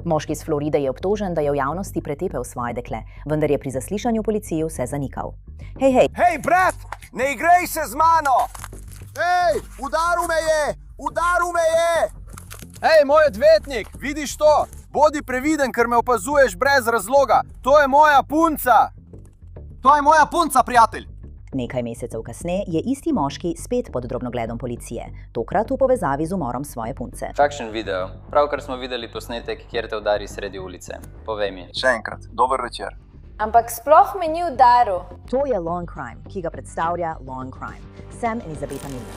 Moški iz Floride je obtožen, da je v javnosti pretepel svoje dekle, vendar je pri zaslišanju policiji vse zanikal. Hej! Hej, brat, ne igrej se z mano! Hej, udaril me je! Udaril me je! Hej, moj odvetnik, vidiš to? Bodi previden, ker me opazuješ brez razloga. To je moja punca! To je moja punca, prijatelj! Nekaj mesecev kasneje je isti moški spet pod drobnogledom policije, tokrat v povezavi z umorom svoje punce. Kakšen video? Pravkar smo videli posnetek, kjer te udari sredi ulice. Povej mi. Še enkrat, dober večer. Ampak sploh me ni udaril. To je Law & Crime, ki ga predstavlja Law & Crime. Sem Elizabeta Miller.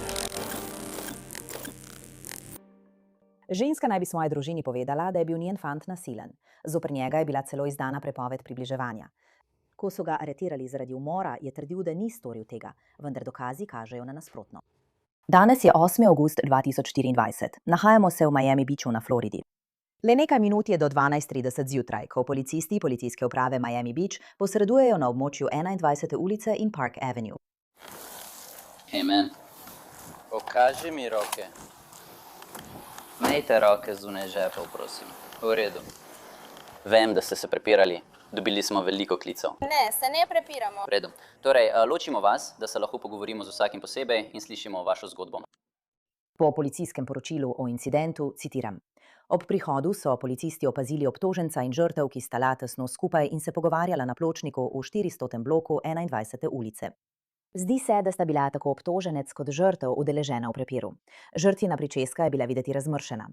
Ženska naj bi svoji družini povedala, da je bil njen fant nasilen. Zoper njega je bila celo izdana prepoved približevanja. Ko so ga aretirali zaradi umora, je trdil, da ni storil tega, vendar dokazi kažejo na nasprotno. Danes je 8. avgust 2024. Nahajamo se v Miami Beachu na Floridi. Le nekaj minut je do 12:30 zjutraj, ko policisti policijske uprave Miami Beach posredujejo na območju 21. ulice in Park Avenue. Hej, men. Pokaži mi roke. Mejte roke zunaj žepov, prosim. V redu. Vem, da ste se prepirali. Dobili smo veliko klicev. Ne, se ne prepiramo. V redu. Torej, ločimo vas, da se lahko pogovorimo z vsakim posebej in slišimo vašo zgodbo. Po policijskem poročilu o incidentu citiram. Ob prihodu so policisti opazili obtoženca in žrtev, ki sta tesno skupaj in se pogovarjala na pločniku v 400. bloku 21. ulice. Zdi se, da sta bila tako obtoženec kot žrtev udeležena v prepiru. Žrtvina pričeska je bila videti razmršena.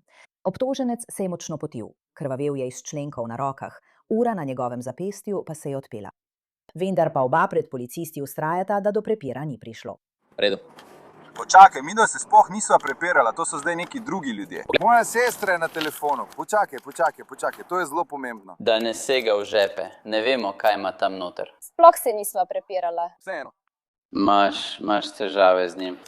Obtoženec se je močno potil, krvavel je iz členkov na rokah, ura na njegovem zapestju pa se je odpela. Vendar pa oba pred policisti vztrajata, da do prepira ni prišlo. V redu. Počakaj, midva se sploh nisva prepirala, to so zdaj neki drugi ljudje. Moja sestra je na telefonu. Počakaj, to je zelo pomembno. Da ne sega v žepe. Ne vemo, kaj ima tam noter. Sploh se nisva prepirala. Vseeno. Imaš težave z njim.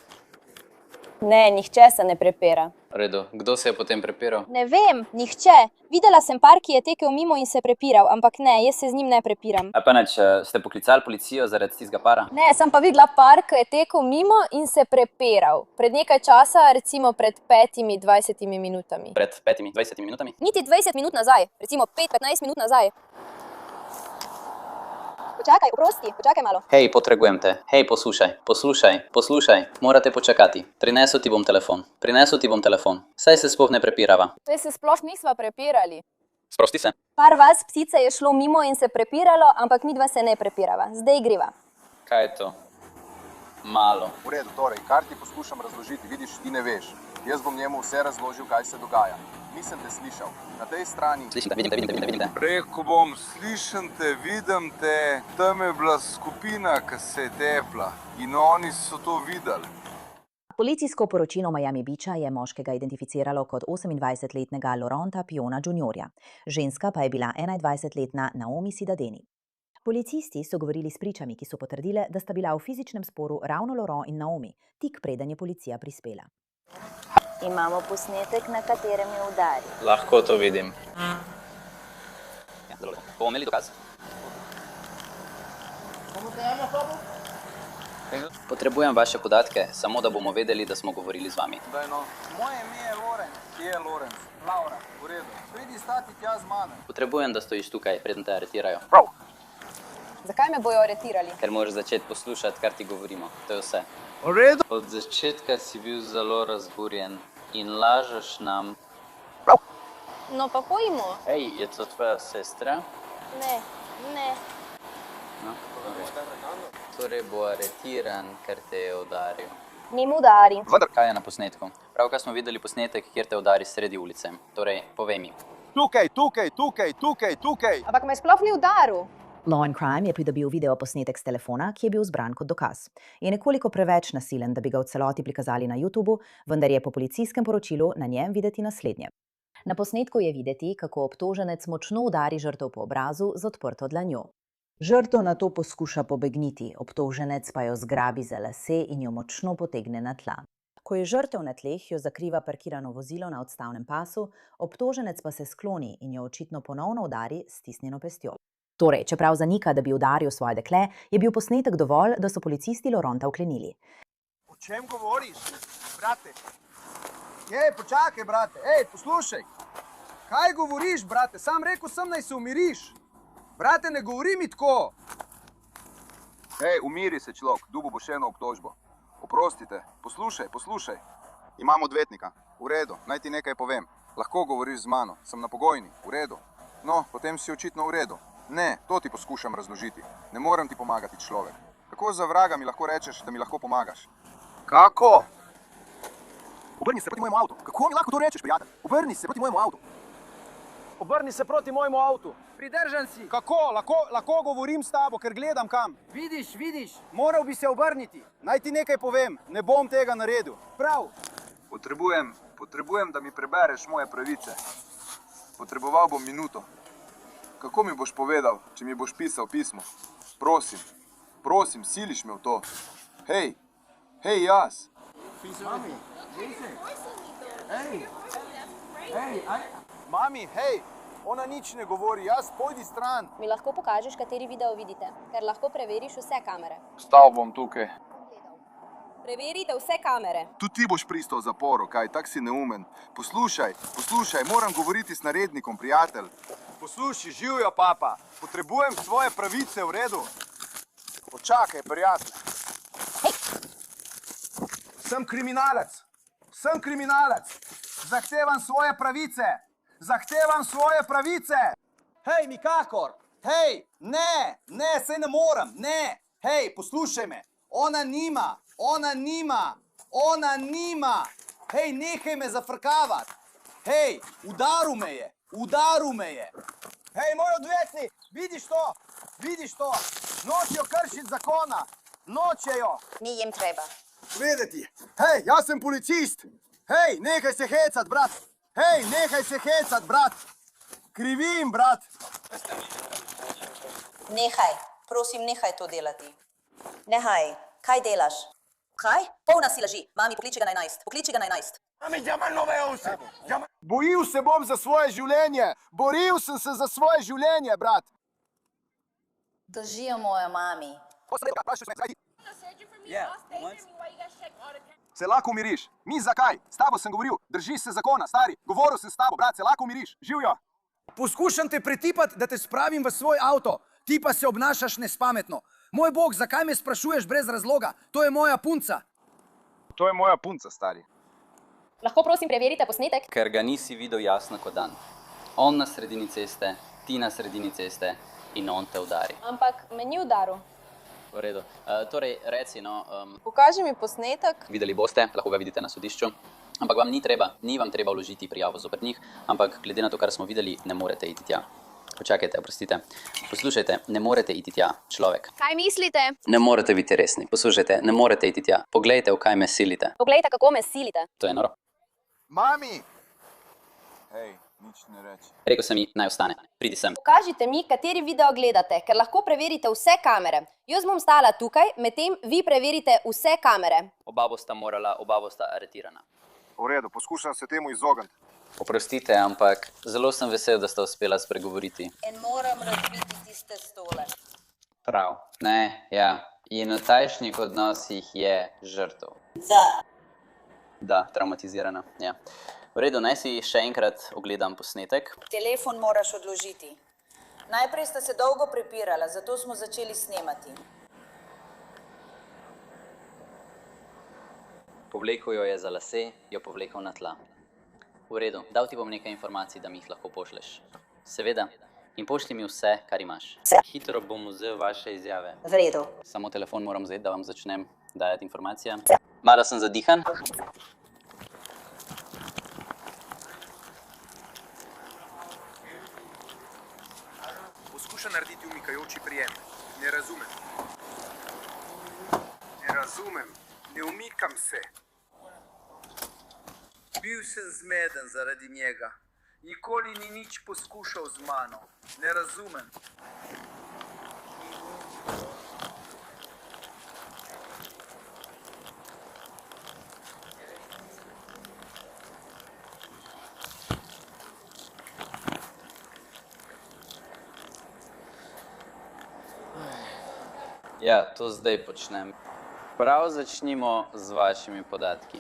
Ne, nihče se ne prepira. V redu. Kdo se je potem prepiral? Ne vem, nihče. Videla sem par, ki je tekel mimo in se prepiral, ampak ne, jaz se z njim ne prepiram. A pa nič, ste poklicali policijo zaradi tistega para? Ne, sem pa videla par, ki je tekel mimo in se prepiral. Pred nekaj časa, recimo pred 5-20 minutami. Pred 5-20 minutami? Niti 20 minut nazaj, recimo 5-15 minut nazaj. Počakaj, oprosti, počakaj malo. Hej, potrebujem te. Hej, poslušaj. Morate počakati. Prinesel ti bom telefon. Saj se sploh ne prepirava. Saj se sploh nisva prepirali. Sprosti se. Par vas psice je šlo mimo in se prepiralo, ampak midva se ne prepirava. Zdaj griva. Kaj je to? Malo. V redu, torej, kar ti poskušam razložiti, vidiš, ti ne veš. Jaz bom njemu vse razložil, kaj se dogaja. Nisem te slišal. Na tej strani... Slišim te, vidim te. Rekel bom, slišim te, vidim te. Tam je bila skupina, ki se je tepla. In oni so to videli. Policijsko poročilo Miami Beacha je moškega identificiralo kot 28-letnega Laurenta Piona Jr. Ženska pa je bila 21-letna Naomi Sidadeni. Policisti so govorili s pričami, ki so potrdile, da sta bila v fizičnem sporu ravno Laurent in Naomi, tik preden je policija prispela. Imamo posnetek, na katerem je udaril. Lahko to vidim. Ja, zelo lepo. Bomo imeli dokaz? Potrebujem vaše podatke, samo da bomo vedeli, da smo govorili z vami. Daj no. Moje ime je Lorenz. Kje je Lorenz? Laura, v redu. Pridi stati tja z mano. Potrebujem, da stojiš tukaj, preden te aretirajo. Prav. Zakaj me bojo aretirali? Ker moraš začeti poslušati, kar ti govorimo. To je vse. V redu. Od začetka si bil zelo razburjen in lažeš nam. Prav. No pa pojmo. Hej, je to tvoja sestra? Ne. No, torej bo aretiran, ker te je udaril. Ni mu udari. Kaj je na posnetku? Pravkar smo videli posnetek, kjer te udari sredi ulice. Torej, povej mi. Tukaj. Ampak me sploh ni udaril. Law & Crime je pridobil videoposnetek s telefona, ki je bil zbran kot dokaz. Je nekoliko preveč nasilen, da bi ga v celoti prikazali na YouTubu, vendar je po policijskem poročilu na njem videti naslednje. Na posnetku je videti, kako obtoženec močno udari žrtev po obrazu z odprto dlanjo. Žrtev nato poskuša pobegniti, obtoženec pa jo zgrabi za lase in jo močno potegne na tla. Ko je žrtev na tleh, jo zakriva parkirano vozilo na odstavnem pasu, obtoženec pa se skloni in jo očitno ponovno udari s stisnjeno pestjo. Torej, čeprav zanika, da bi udaril svoje dekle, je bil posnetek dovolj, da so policisti Laurenta vklenili. O čem govoriš, brate? Počakaj, brate. Poslušaj. Kaj govoriš, brate? Sam rekel sem, naj se umiriš. Brate, ne govori mi tako. Hej, umiri se, človek. Dubo bo še eno obtožbo. Oprostite. Poslušaj. Imam odvetnika. V redu, naj ti nekaj povem. Lahko govoriš z mano. Sem na pogojni. V redu. No, potem si očitno v redu. Ne, to ti poskušam razložiti. Ne morem ti pomagati, človek. Kako za vraga mi lahko rečeš, da mi lahko pomagaš? Kako? Obrni se proti mojemu avtu. Kako mi lahko to rečeš, prijatelj? Obrni se proti mojemu avtu. Obrni se proti mojemu avtu. Pridržan si. Kako? Lahko govorim s tabo, ker gledam kam. Vidiš. Moral bi se obrniti. Naj ti nekaj povem. Ne bom tega naredil. Prav. Potrebujem, da mi prebereš moje pravice. Potreboval bom minuto. Kako mi boš povedal, če mi boš pisal pismo? Prosim, siliš me v to. Hej, jaz. Mami, hej, ona nič ne govori, jaz pojdi stran. Mi lahko pokažeš, kateri video vidite, ker lahko preveriš vse kamere. Stal bom tukaj. Preverite vse kamere. Tudi ti boš pristal v zaporu, kaj, tak si neumen. Poslušaj, moram govoriti s narednikom, prijatelj. Poslušaj, živijo, papa. Potrebujem svoje pravice, v redu. Počakaj, prijatelj. Sem kriminalec. Zahtevam svoje pravice. Hej, nikakor. Hej, ne, saj ne morem, ne. Hej, poslušaj me. Ona nima. Hej, nehaj me zafrkavati. Hej, udaril me je. Hej, moj odvetnik, vidiš to? Nočejo kršiti zakona. Nočejo. Ni jim treba. Vedeti. Hej, jaz sem policist. Hej, nehaj se hecat, brat. Krivim, brat. Nehaj, prosim, nehaj to delati. Nehaj, kaj delaš? Kaj? Polna si laži. Mami, pokliči ga na 11. Boril se bom za svoje življenje. Boril sem se za svoje življenje, brat. Držijo mojo mami. Se lahko umiriš. Mi zakaj? S tabo sem govoril. Držiš se zakona, stari. Govoril sem s tabo, brat, se lahko umiriš. Živjo. Poskušam te pretipati, da te spravim v svoj avto. Ti pa se obnašaš nespametno. Moj bog, zakaj me sprašuješ brez razloga? To je moja punca. To je moja punca, stari. Lahko prosim preverite posnetek? Ker ga nisi videl jasno kot dan. On na sredini ceste, ti na sredini ceste in on te udari. Ampak me ni udaril. V redu. Torej, reci, Pokaži mi posnetek. videli boste, lahko ga vidite na sodišču, ampak vam ni vam treba vložiti prijavo zoper njih, ampak glede na to, kar smo videli, ne morete iti tja. Počakajte, oprostite. Poslušajte, ne morete iti tja, človek. Kaj mislite? Ne morete biti resni. Poslušajte, ne morete iti tja. Poglejte, v kaj me silite. Poglejte, kako me silite. To je noro. Mami! Hej, nič ne reči. Rekel sem ji, naj ostane. Pridi sem. Pokažite mi, kateri video gledate, ker lahko preverite vse kamere. Jaz bom stala tukaj, medtem vi preverite vse kamere. Oba bosta aretirana. V redu, poskušam se temu izogniti. Oprostite, ampak zelo sem vesel, da sta uspela spregovoriti. In moram razbiti tiste stole. Prav. Ne, ja. In v tajšnjih odnosih je žrtev. Da, traumatizirana, ja. V redu, naj si še enkrat ogledam posnetek. Telefon moraš odložiti. Najprej sta se dolgo prepirala, zato smo začeli snemati. Povlekel jo je za lase, jo povlekel na tla. V redu, dal ti bom nekaj informacij, da mi jih lahko pošleš. Seveda. In pošlji mi vse, kar imaš. Hitro bom vzel vaše izjave. V redu. Samo telefon moram vzeti, da vam začnem dajati informacije. Malo sem zadihan. Poskuša narediti umikajoči prijem. Ne razumem. Ne umikam se. Bil sem zmeden zaradi njega. Nikoli ni nič poskušal z mano. Ne razumem. Ja, to zdaj počnem. Prav začnimo z vašimi podatki.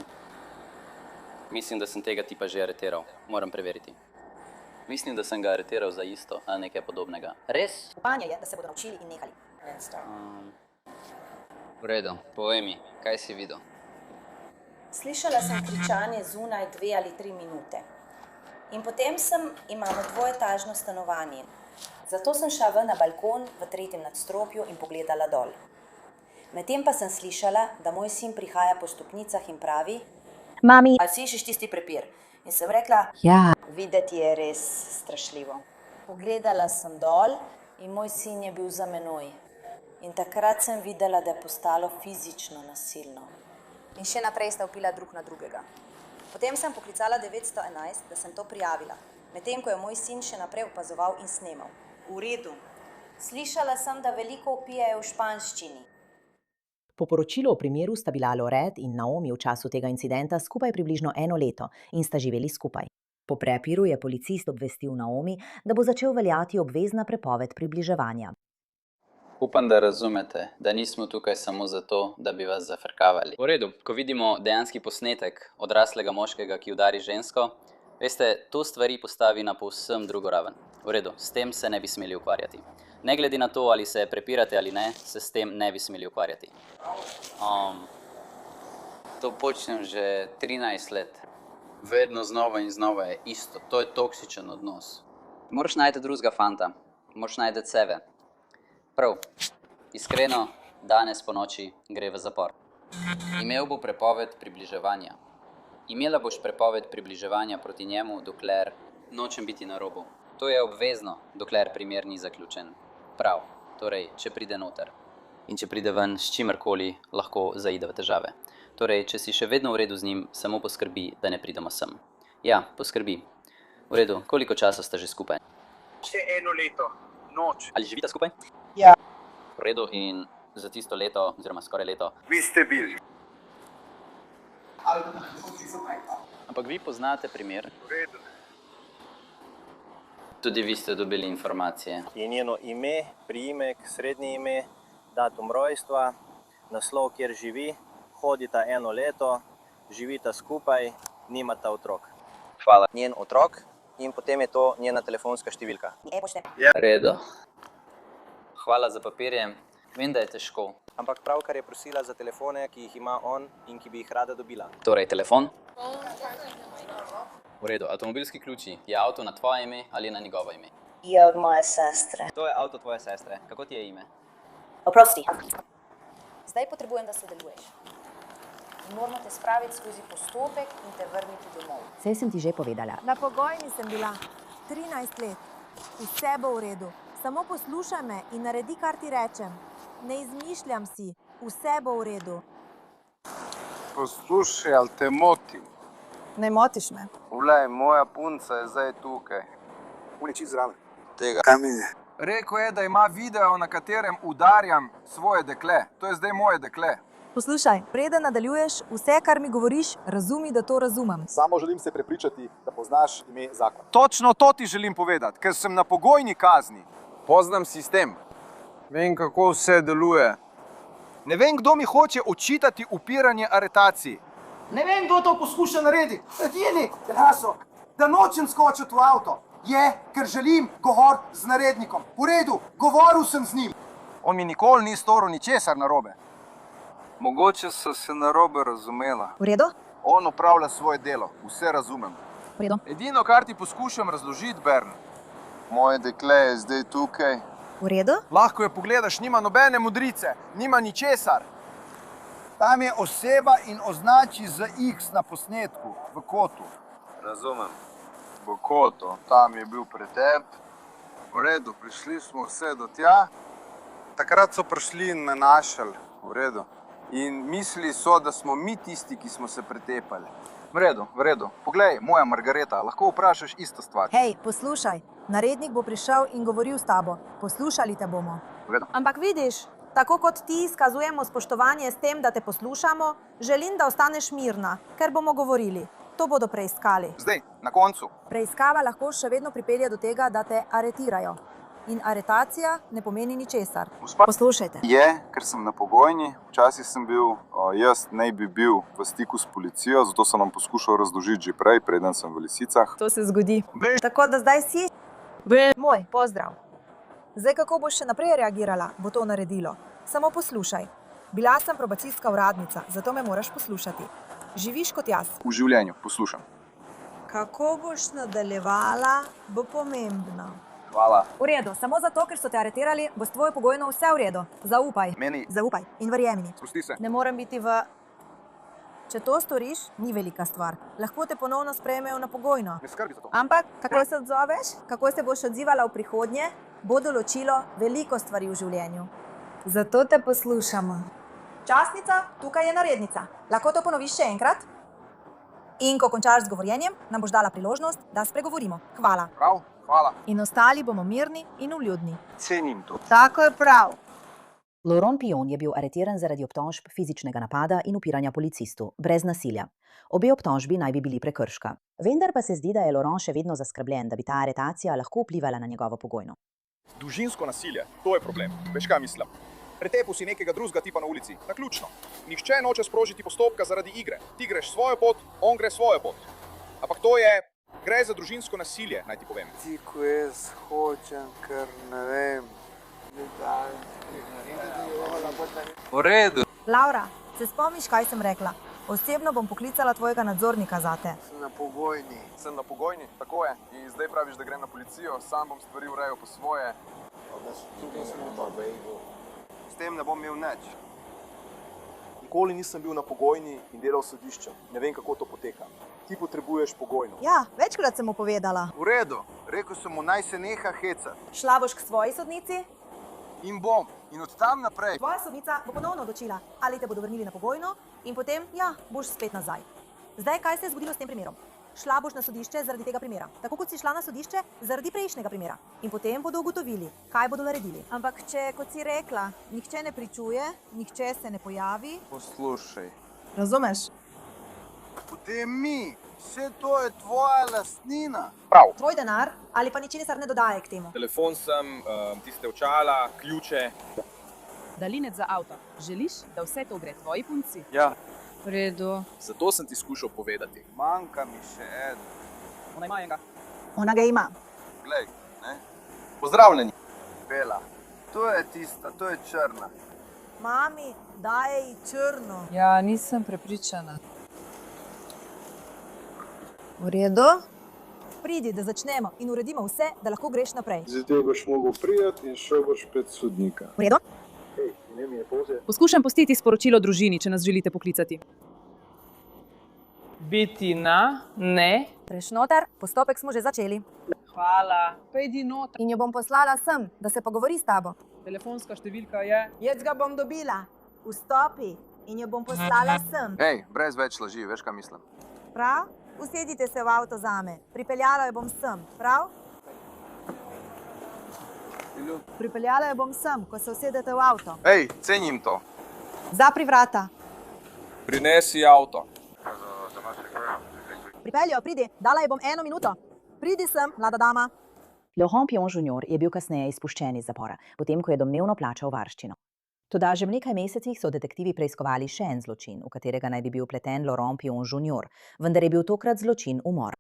Mislim, da sem tega tipa že aretiral. Moram preveriti. Mislim, da sem ga aretiral za isto ali nekaj podobnega. Res? Upanje je, da se bodo naučili in nehali. V redu, povej mi, kaj si videl? Slišala sem kričanje zunaj 2 ali 3 minute. In potem imamo dvoetažno stanovanje. Zato sem šla ven na balkon v 3. nadstropju in pogledala dol. Medtem pa sem slišala, da moj sin prihaja po stopnicah in pravi: Mami, "A slišiš tisti prepir?" In sem rekla: ja. "Videti je res strašljivo." Pogledala sem dol in moj sin je bil za menoj. In takrat sem videla, da je postalo fizično nasilno. In še naprej sta vpila drug na drugega. Potem sem poklicala 911, da sem to prijavila, medtem ko je moj sin še naprej opazoval in snemal. V redu. Slišala sem, da veliko vpijejo v španščini. Po poročilu o primeru sta bila Loret in Naomi v času tega incidenta skupaj približno 1 leto in sta živeli skupaj. Po prepiru je policist obvestil Naomi, da bo začel veljati obvezna prepoved približevanja. Upam, da razumete, da nismo tukaj samo zato, da bi vas zafrkavali. V redu, ko vidimo dejanski posnetek odraslega moškega, ki udari žensko, veste, to stvari postavi na povsem drugo raven. V redu, s tem se ne bi smeli ukvarjati. Ne glede na to, ali se prepirate ali ne, se s tem ne bi smeli ukvarjati. To počnem že 13 let. Vedno znova in znova je isto. To je toksičen odnos. Moraš najti drugega fanta. Moraš najti sebe. Prav, iskreno, danes po noči gre v zapor. Imel bo prepoved približevanja. Imela boš prepoved približevanja proti njemu, dokler nočem biti na robu. To je obvezno, dokler primer ni zaključen. Prav, torej, če pride noter. In če pride ven s čimerkoli, lahko zaide v težave. Torej, če si še vedno v redu z njim, samo poskrbi, da ne pridemo sem. Ja, poskrbi. V redu, koliko časa sta že skupaj? Še 1 leto, noč. Ali živita skupaj? Ja. V redu, in za tisto leto, oziroma skoraj leto. Vi ste bili. Ampak vi poznate primer. V redu. Tudi vi ste dobili informacije. Je njeno ime, priimek, srednje ime, datum rojstva, naslov, kjer živi, hodita 1 leto, živita skupaj, nimata otrok. Hvala. Njen otrok in potem je to njena telefonska številka. Redo. Hvala za papirje. Vem, da je težko. Ampak pravkar je prosila za telefone, ki jih ima on in ki bi jih rada dobila. Torej, telefon? V redu, avtomobilski ključi. Je avto na tvoje ime ali na njegovo ime? Je od moje sestre. To je avto tvoje sestre. Kako ti je ime? Oprosti. Zdaj potrebujem, da sodeluješ. Moramo te spraviti skozi postopek in te vrniti domov. Saj sem ti že povedala. Na pogojni sem bila 13 let. Vse bo v redu. Samo poslušaj me in naredi, kar ti rečem. Ne izmišljam si. Vse bo v redu. Poslušaj, ali te motim? Ne motiš me. Vlaj, moja punca je zdaj tukaj. Uliči zraven. Tega. Kam je? Rekel je, da ima video, na katerem udarjam svoje dekle. To je zdaj moje dekle. Poslušaj, preden nadaljuješ, vse, kar mi govoriš, razumi, da to razumem. Samo želim se prepričati, da poznaš ime zakona. Točno to ti želim povedati, ker sem na pogojni kazni. Poznam sistem. Vem, kako vse deluje. Ne vem, kdo mi hoče očitati upiranje aretaciji. Ne vem, kdo to poskuša narediti. Edini, da nočem skočiti v avto, je, ker želim govor z narednikom. V redu, govoril sem z njim. On mi nikoli ni storil ničesar narobe. Mogoče so se narobe razumela. V redu? On opravlja svoje delo, vse razumem. V redu. Edino, kar ti poskušam razložiti, Bern. Moje dekle je zdaj tukaj. V redu? Lahko jo pogledaš, nima nobene modrice, nima ničesar. Tam je oseba in označi z X na posnetku, v kotu. Razumem. V kotu, tam je bil pretep. V redu, prišli smo vse do tja. Takrat so prišli in me našli. V redu. In mislili so, da smo mi tisti, ki smo se pretepali. V redu, v redu. Poglej, moja Margareta, lahko vprašaš isto stvar. Hej, poslušaj. Narednik bo prišel in govoril s tabo. Poslušali te bomo. V redu. Ampak vidiš, tako kot ti izkazujemo spoštovanje s tem, da te poslušamo, želim, da ostaneš mirna, ker bomo govorili. To bodo preiskali. Zdaj, na koncu. Preiskava lahko še vedno pripelje do tega, da te aretirajo. In aretacija ne pomeni ničesar. Gospa, Poslušajte. je, ker sem na pogojni, včasih sem bil, jaz naj bi bil v stiku s policijo, zato sem nam poskušal razložiti že prej, preden sem v Lisicah. To se zgodi. Tako da zdaj si? Moj, pozdrav. Zdaj, kako boš še naprej reagirala, bo to naredilo. Samo poslušaj. Bila sem probacijska uradnica, zato me moraš poslušati. Živiš kot jaz. V življenju, poslušam. Kako boš nadaljevala, bo pomembno. Hvala. V redu, samo zato, ker so te aretirali, bo s tvojo pogojno vse v redu. Zaupaj. Meni, Zaupaj in verjemi mi. spusti se. Ne morem biti v... Če to storiš, ni velika stvar. Lahko te ponovno sprejmejo na pogojno. Ne skrbi za to. Ampak, kako se odzoveš, kako se boš odzivala v prihodnje, bo določilo veliko stvari v življenju. Zato te poslušamo. Častnica, tukaj je narednica. Lahko to ponoviš še enkrat? In ko končaš z govorjenjem, nam boš dala priložnost, da spregovorimo. Hvala. Prav, hvala. In ostali bomo mirni in vljudni. Cenim to. Tako je prav. Laurent Pion je bil aretiran zaradi obtožb fizičnega napada in upiranja policistu, brez nasilja. Obe obtožbi naj bi bili prekrška. Vendar pa se zdi, da je Laurent še vedno zaskrbljen, da bi ta aretacija lahko vplivala na njegovo pogojno. Družinsko nasilje, to je problem. Veš, kaj mislim? Pretepil si nekega drugega tipa na ulici. Naključno. Nihče noče sprožiti postopka zaradi igre. Ti greš svojo pot, on gre svojo pot. Ampak to je, gre za družinsko nasilje, naj ti povem. Ti, ko jaz hočem, ker ne vem, V redu. Laura, se spomniš, kaj sem rekla? Osebno bom poklicala tvojega nadzornika zate. sem na pogojni. Sem na pogojni, tako je. In zdaj praviš, da grem na policijo, sam bom stvari urejal po svoje. S tem ne bom imel nič. Nikoli nisem bil na pogojni in delal sodišča. Ne vem, kako to poteka. Ti potrebuješ pogojno. Ja, večkrat sem mu povedala. V redu, rekel sem mu, naj se neha hecati. Šla boš k svoji sodnici, In bom. In od tam naprej. tvoja sodnica bo ponovno odločila, ali te bodo vrnili na pogojno in potem, ja, boš spet nazaj. Zdaj, kaj se je zgodilo s tem primerom? Šla boš na sodišče zaradi tega primera, tako kot si šla na sodišče zaradi prejšnjega primera. In potem bodo ugotovili, kaj bodo naredili. Ampak če, kot si rekla, nihče ne pričuje, nihče se ne pojavi. Poslušaj. Razumeš? Potem mi, vse to je tvoja lastnina. Prav. Tvoj denar ali pa ničesar ne dodaje k temu. Telefon sem, tiste očala, ključe. Daljinec za avto. Želiš, da vse to gre tvoji punci? Ja, V redu. zato sem ti skušal povedati. Manjka mi še en. Ona ima enega. Ona ga ima. Glej, ne? Pozdravljeni. Bela, to je tista, to je črna. Mami, daj ji črno. Ja, nisem prepričana. V redu? Pridi, da začnemo in uredimo vse, da lahko greš naprej. Zdaj boš mogel priti in šel boš pred sodnika. V redu? Hej, ime mi je Poze. Poskušam pustiti sporočilo družini, če nas želite poklicati. Biti na, ne. Greš noter, postopek smo že začeli. Hvala. Pejdi noter. In jo bom poslala sem, da se pogovori s tabo. Telefonska številka je. Jaz ga bom dobila. Vstopi in jo bom poslala sem. Ej, brez več laži, veš, kaj mislim. Prav? Usedite se v avto zame. Pripeljala jo bom sem, prav? Pripeljala jo bom sem, ko se usedete v avto. Ej, cenim to. Zapri vrata. Prinesi avto. Pripeljo, pridi, dala ji bom 1 minuto. Pridi sem, mlada dama. Laurent Pion Jr. je bil kasneje izpuščen iz zapora, potem ko je domnevno plačal varščino. Toda že v nekaj mesecih so detektivi preiskovali še en zločin, v katerega naj bi bil vpleten Laurent Pion Jr., vendar je bil tokrat zločin umor.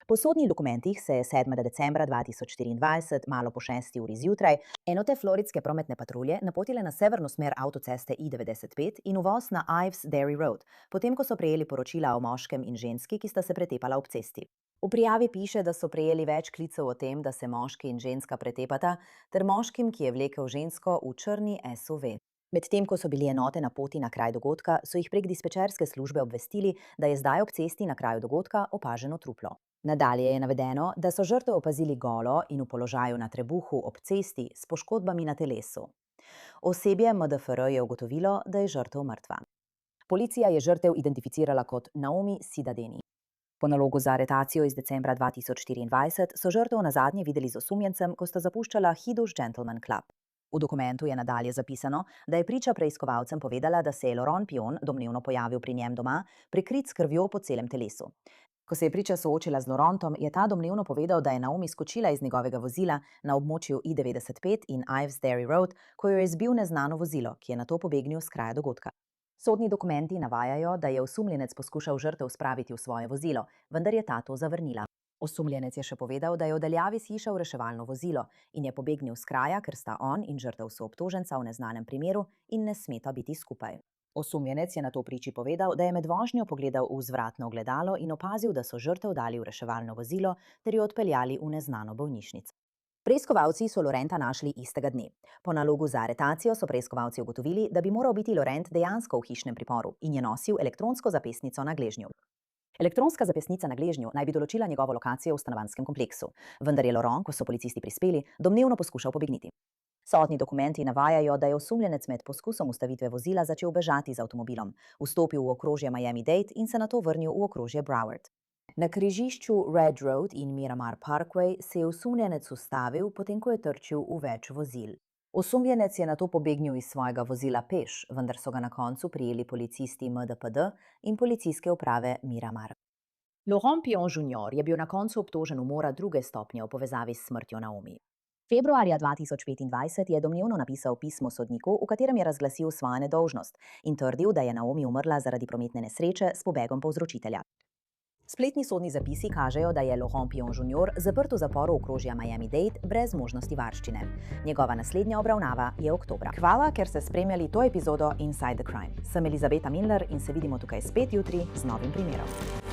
Po sodnih dokumentih se je 7. decembra 2024, malo po 6. uri zjutraj, enote floridske prometne patrulje napotile na severno smer avtoceste I-95 in uvoz na Ives Dairy Road, potem ko so prejeli poročila o moškem in ženski, ki sta se pretepala ob cesti. V prijavi piše, da so prejeli več klicev o tem, da se moški in ženska pretepata, ter moškim, ki je vlekel žensko v črni SUV. Medtem ko so bili enote na poti na kraj dogodka, so jih prek dispečerske službe obvestili, da je zdaj ob cesti na kraju dogodka opaženo truplo. Nadalje je navedeno, da so žrtev opazili golo in v položaju na trebuhu ob cesti s poškodbami na telesu. Osebje MDFR je ugotovilo, da je žrtev mrtva. Policija je žrtev identificirala kot Naomi Sidadeni. Po nalogu za aretacijo iz decembra 2024 so žrtev nazadnje videli z osumljencem, ko sta zapuščala Hiddush Gentleman Club. V dokumentu je nadalje zapisano, da je priča preiskovalcem povedala, da se je Laurent Pion domnevno pojavil pri njem doma, prekrit s krvjo po celem telesu. Ko se je priča soočila z Laurentom, je ta domnevno povedal, da je Naomi skočila iz njegovega vozila na območju I-95 in Ives Dairy Road, ko jo je zbil neznano vozilo, ki je nato pobegnil s kraja dogodka. Sodni dokumenti navajajo, da je osumljenec poskušal žrtev spraviti v svoje vozilo, vendar je ta to zavrnila. Osumljenec je še povedal, da je v daljavi slišal reševalno vozilo in je pobegnil s kraja, ker sta on in žrtev soobtoženca v neznanem primeru in ne smeta biti skupaj. Osumljenec je nato priči povedal, da je med vožnjo pogledal v vzvratno ogledalo in opazil, da so žrtev dali v reševalno vozilo ter jo odpeljali v neznano bolnišnico. Preiskovalci so Laurenta našli istega dne. Po nalogu za aretacijo so preiskovalci ugotovili, da bi moral biti Laurent dejansko v hišnem priporu in je nosil elektronsko zapestnico na gležnju. Elektronska zapestnica na gležnju naj bi določila njegovo lokacijo v stanovanjskem kompleksu, vendar je Laurent, ko so policisti prispeli, domnevno poskušal pobegniti. Sodni dokumenti navajajo, da je osumljenec med poskusom ustavitve vozila začel bežati z avtomobilom, vstopil v okrožje Miami-Dade in se nato vrnil v okrožje Broward. Na križišču Red Road in Miramar Parkway se je osumljenec ustavil, potem ko je trčil v več vozil. Osumljenec je nato pobegnil iz svojega vozila peš, vendar so ga na koncu prijeli policisti MDPD in policijske uprave Miramar. Laurent Pion Jr. je bil na koncu obtožen umora druge stopnje v povezavi s smrtjo Naomi. Februarja 2025 je domnevno napisal pismo sodniku, v katerem je razglasil svojo nedolžnost in trdil, da je Naomi umrla zaradi prometne nesreče s pobegom povzročitelja. Spletni sodni zapisi kažejo, da je Laurent Pion Jr. zaprt v zaporu okrožja Miami-Dade brez možnosti varščine. Njegova naslednja obravnava je oktobra. Hvala, ker ste spremljali to epizodo Inside the Crime. Sem Elizabeta Miller in se vidimo tukaj spet jutri z novim primerom.